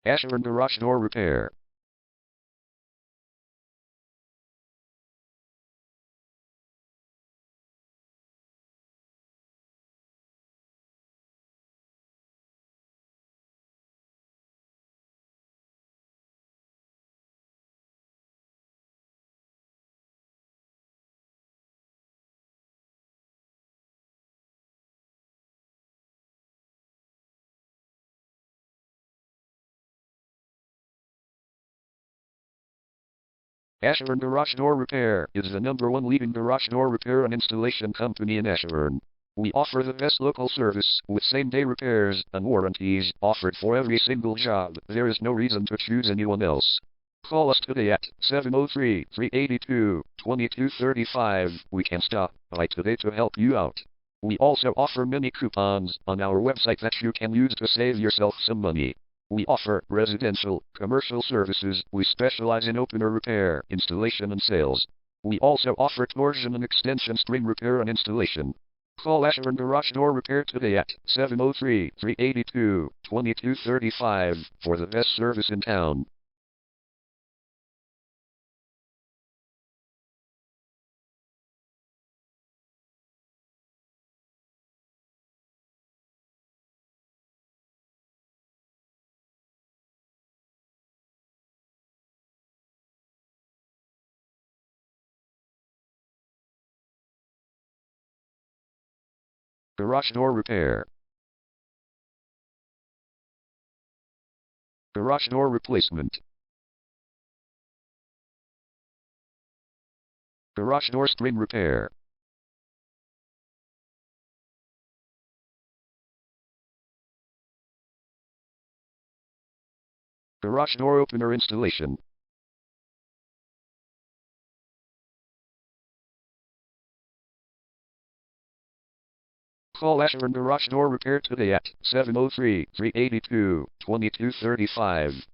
Ashburn Garage Door Repair. Ashburn Garage Door Repair is the #1 leading garage door repair and installation company in Ashburn. We offer the best local service with same-day repairs and warranties offered for every single job. There is no reason to choose anyone else. Call us today at 703-382-2235. We can stop by today to help you out. We also offer many coupons on our website that you can use to save yourself some money. We offer residential, commercial services. We specialize in opener repair, installation and sales. We also offer torsion and extension string repair and installation. Call Ashburn Garage Door Repair today at 703-382-2235 for the best service in town. Garage Door Repair. Garage Door Replacement. Garage Door String Repair. Garage Door Opener Installation. Call Ashburn Garage Door Repair today at 703-382-2235.